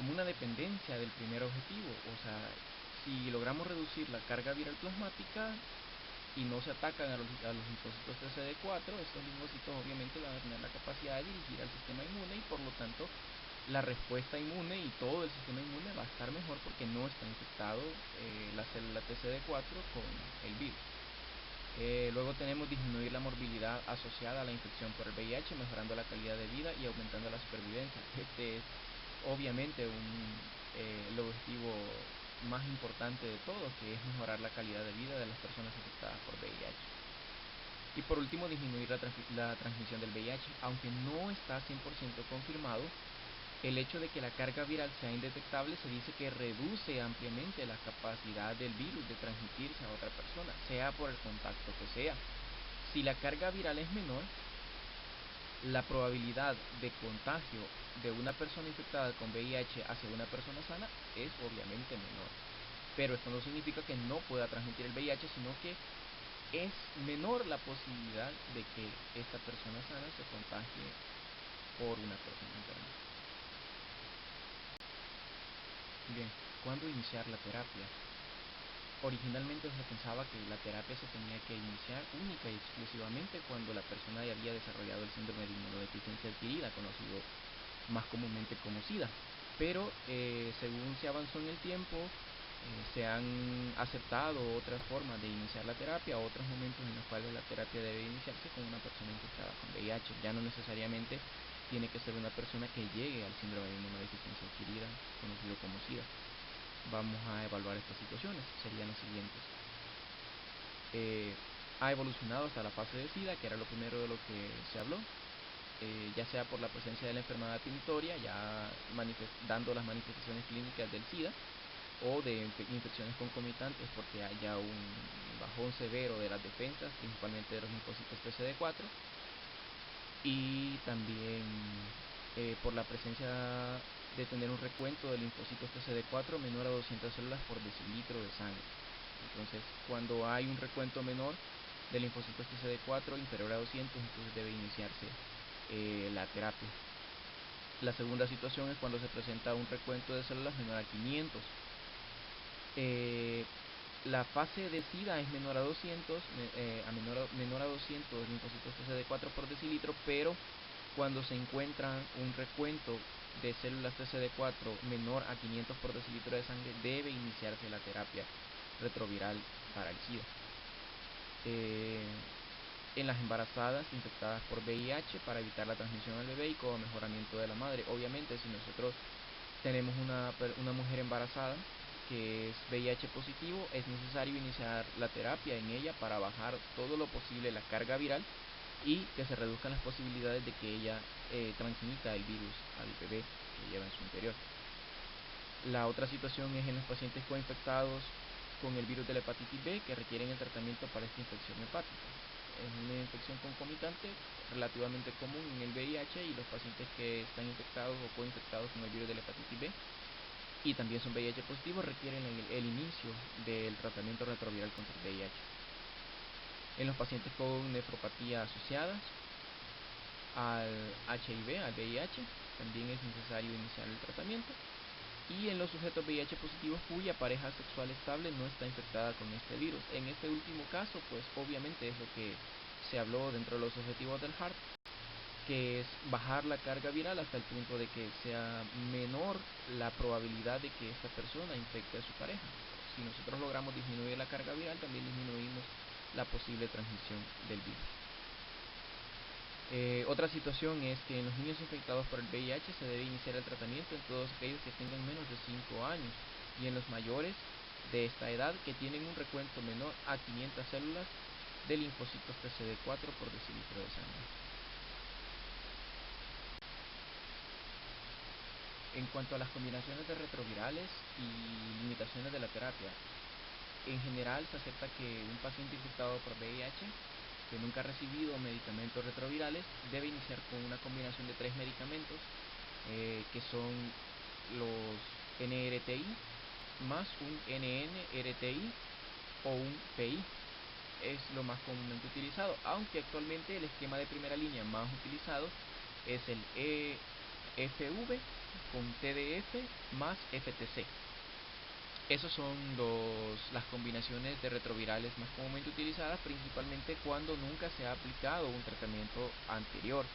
Speaker 10: una dependencia del primer objetivo, o sea, si logramos reducir la carga viral plasmática y no se atacan a los linfocitos TCD4, estos linfocitos obviamente van a tener la capacidad de dirigir al sistema inmune y por lo tanto la respuesta inmune y todo el sistema inmune va a estar mejor porque no está infectado la célula TCD4 con el virus. Luego tenemos disminuir la morbilidad asociada a la infección por el VIH, mejorando la calidad de vida y aumentando la supervivencia. Este es obviamente el objetivo más importante de todos, que es mejorar la calidad de vida de las personas afectadas por VIH. Y por último, disminuir la transmisión del VIH. Aunque no está 100% confirmado, el hecho de que la carga viral sea indetectable se dice que reduce ampliamente la capacidad del virus de transmitirse a otra persona, sea por el contacto que sea. Si la carga viral es menor, la probabilidad de contagio de una persona infectada con VIH hacia una persona sana es obviamente menor. Pero esto no significa que no pueda transmitir el VIH, sino que es menor la posibilidad de que esta persona sana se contagie por una persona enferma. Bien, ¿cuándo iniciar la terapia? Originalmente se pensaba que la terapia se tenía que iniciar única y exclusivamente cuando la persona ya había desarrollado el síndrome de inmunodeficiencia adquirida, conocido más comúnmente como SIDA. Pero según se avanzó en el tiempo, Se han aceptado otras formas de iniciar la terapia, otros momentos en los cuales la terapia debe iniciarse con una persona infectada con VIH. Ya no necesariamente tiene que ser una persona que llegue al síndrome de inmunodeficiencia adquirida, conocido como SIDA. Vamos a evaluar estas situaciones, serían las siguientes. Ha evolucionado hasta la fase de SIDA, que era lo primero de lo que se habló, ya sea por la presencia de la enfermedad definitoria, ya dando las manifestaciones clínicas del SIDA, o de infecciones concomitantes porque haya un bajón severo de las defensas, principalmente de los linfocitos TCD4, y también por la presencia de tener un recuento de linfocitos TCD4 menor a 200 células por decilitro de sangre. Entonces, cuando hay un recuento menor de linfocitos TCD4 inferior a 200, entonces debe iniciarse la terapia. La segunda situación es cuando se presenta un recuento de células menor a 500. La fase de SIDA es menor a 200, menor a 200 linfocitos TCD4 por decilitro, pero cuando se encuentra un recuento de células TCD4 menor a 500 por decilitro de sangre, debe iniciarse la terapia retroviral para el SIDA. En las embarazadas infectadas por VIH, para evitar la transmisión al bebé y como mejoramiento de la madre. Obviamente, si nosotros tenemos una mujer embarazada que es VIH positivo, es necesario iniciar la terapia en ella para bajar todo lo posible la carga viral y que se reduzcan las posibilidades de que ella transmita el virus al bebé que lleva en su interior. La otra situación es en los pacientes coinfectados con el virus de la hepatitis B que requieren el tratamiento para esta infección hepática. Es una infección concomitante relativamente común en el VIH, y los pacientes que están infectados o coinfectados con el virus de la hepatitis B y también son VIH positivos requieren el inicio del tratamiento retroviral contra el VIH. En los pacientes con nefropatía asociadas al HIV, al VIH, también es necesario iniciar el tratamiento. Y en los sujetos VIH positivos cuya pareja sexual estable no está infectada con este virus. En este último caso, pues obviamente es lo que se habló dentro de los objetivos del HART, que es bajar la carga viral hasta el punto de que sea menor la probabilidad de que esta persona infecte a su pareja. Si nosotros logramos disminuir la carga viral, también disminuimos la posible transmisión del virus. Otra situación es que en los niños infectados por el VIH se debe iniciar el tratamiento en todos aquellos que tengan menos de 5 años y en los mayores de esta edad que tienen un recuento menor a 500 células de linfocitos TCD4 por decilitro de sangre. En cuanto a las combinaciones de retrovirales y limitaciones de la terapia, en general se acepta que un paciente infectado por VIH que nunca ha recibido medicamentos retrovirales debe iniciar con una combinación de 3 medicamentos que son los NRTI más un NNRTI o un PI. Es lo más comúnmente utilizado, aunque actualmente el esquema de primera línea más utilizado es el EFV con TDF más FTC. Esas son las combinaciones de retrovirales más comúnmente utilizadas, principalmente cuando nunca se ha aplicado un tratamiento anterior.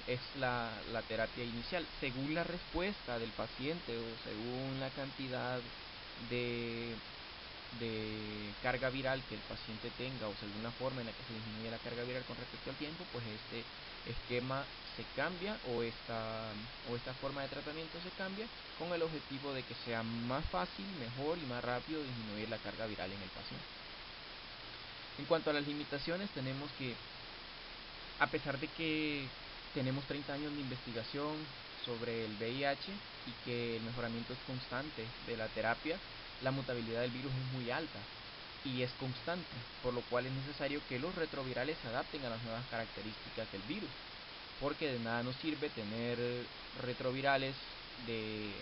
Speaker 10: Es la terapia inicial. Según la respuesta del paciente o según la cantidad de carga viral que el paciente tenga, o según la forma en la que se disminuye la carga viral con respecto al tiempo, pues este esquema se cambia o esta forma de tratamiento se cambia con el objetivo de que sea más fácil, mejor y más rápido disminuir la carga viral en el paciente. En cuanto a las limitaciones, tenemos que, a pesar de que tenemos 30 años de investigación sobre el VIH y que el mejoramiento es constante de la terapia, la mutabilidad del virus es muy alta y es constante, por lo cual es necesario que los retrovirales se adapten a las nuevas características del virus, porque de nada nos sirve tener retrovirales de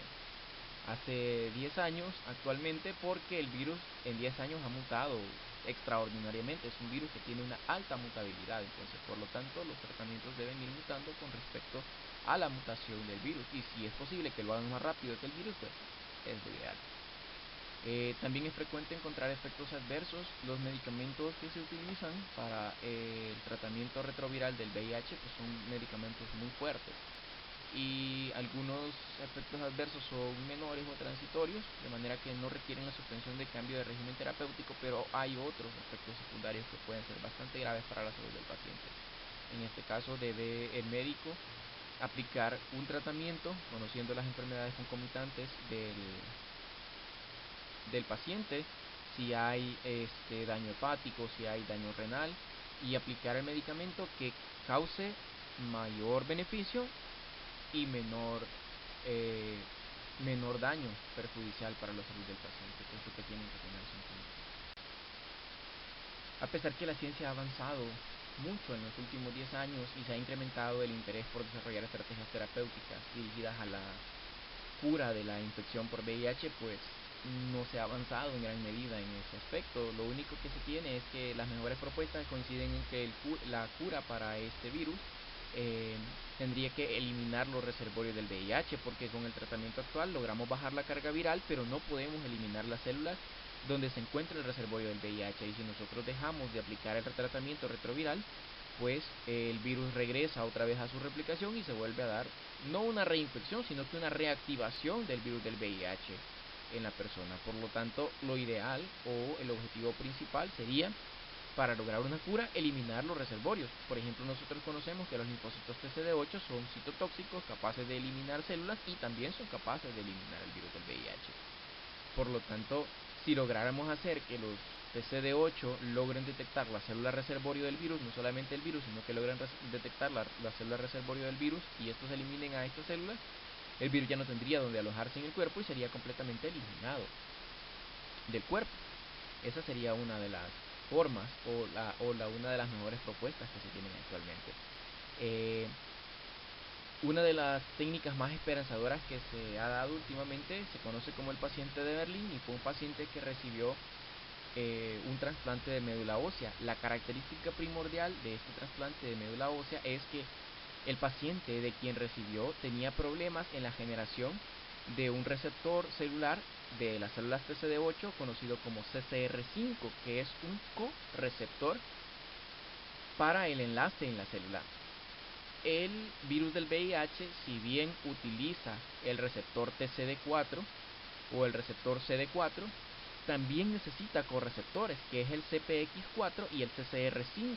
Speaker 10: hace 10 años actualmente, porque el virus en 10 años ha mutado extraordinariamente. Es un virus que tiene una alta mutabilidad, entonces por lo tanto los tratamientos deben ir mutando con respecto a la mutación del virus, y si es posible que lo hagan más rápido que el virus, pues es lo ideal. También es frecuente encontrar efectos adversos. Los medicamentos que se utilizan para el tratamiento retroviral del VIH pues son medicamentos muy fuertes. y algunos efectos adversos son menores o transitorios, de manera que no requieren la suspensión de cambio de régimen terapéutico, pero hay otros efectos secundarios que pueden ser bastante graves para la salud del paciente. En este caso debe el médico aplicar un tratamiento conociendo las enfermedades concomitantes del paciente, si hay daño hepático, si hay daño renal, y aplicar el medicamento que cause mayor beneficio y menor daño perjudicial para la salud del paciente, que es lo que tienen que tener en cuenta. A pesar que la ciencia ha avanzado mucho en los últimos 10 años y se ha incrementado el interés por desarrollar estrategias terapéuticas dirigidas a la cura de la infección por VIH, pues no se ha avanzado en gran medida en ese aspecto. Lo único que se tiene es que las mejores propuestas coinciden en que la cura para este virus tendría que eliminar los reservorios del VIH, porque con el tratamiento actual logramos bajar la carga viral, pero no podemos eliminar las células donde se encuentra el reservorio del VIH, y si nosotros dejamos de aplicar el tratamiento retroviral, pues el virus regresa otra vez a su replicación y se vuelve a dar no una reinfección, sino que una reactivación del virus del VIH en la persona. Por lo tanto, lo ideal o el objetivo principal sería, para lograr una cura, eliminar los reservorios. Por ejemplo, nosotros conocemos que los linfocitos TCD8 son citotóxicos, capaces de eliminar células y también son capaces de eliminar el virus del VIH. Por lo tanto, si lográramos hacer que los TCD8 logren detectar la célula reservorio del virus, no solamente el virus, sino que logren detectar la célula reservorio del virus y estos eliminen a estas células, el virus ya no tendría donde alojarse en el cuerpo y sería completamente eliminado del cuerpo. Esa sería una de las formas una de las mejores propuestas que se tienen actualmente. Una de las técnicas más esperanzadoras que se ha dado últimamente se conoce como el paciente de Berlín, y fue un paciente que recibió un trasplante de médula ósea. La característica primordial de este trasplante de médula ósea es que el paciente de quien recibió tenía problemas en la generación de un receptor celular de las células TCD8 conocido como CCR5, que es un correceptor para el enlace en la célula. El virus del VIH, si bien utiliza el receptor TCD4 o el receptor CD4, también necesita correceptores, que es el CPX4 y el CCR5.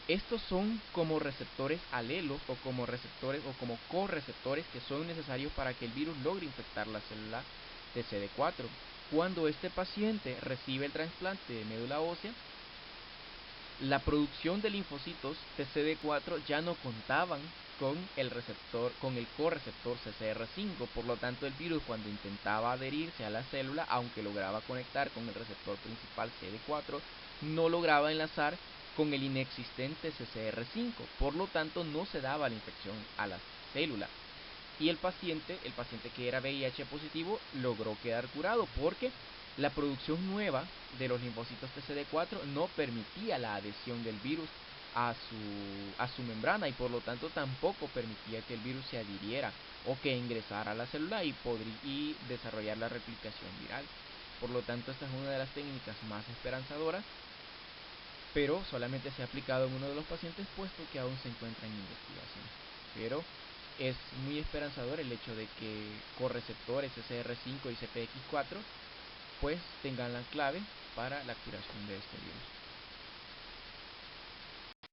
Speaker 10: Estos son como receptores alelos o como receptores o como correceptores que son necesarios para que el virus logre infectar la célula TCD4. Cuando este paciente recibe el trasplante de médula ósea, la producción de linfocitos TCD4 ya no contaban con el correceptor CCR5, por lo tanto el virus, cuando intentaba adherirse a la célula, aunque lograba conectar con el receptor principal CD4, no lograba enlazar con el inexistente CCR5, por lo tanto no se daba la infección a la célula. Y el paciente que era VIH positivo logró quedar curado porque la producción nueva de los linfocitos TCD4 no permitía la adhesión del virus a su membrana, y por lo tanto tampoco permitía que el virus se adhiriera o que ingresara a la célula y desarrollar la replicación viral. Por lo tanto, esta es una de las técnicas más esperanzadoras, pero solamente se ha aplicado en uno de los pacientes, puesto que aún se encuentra en investigación. Pero es muy esperanzador el hecho de que correceptores CCR5 y CPX4 pues tengan la clave para la curación de este virus.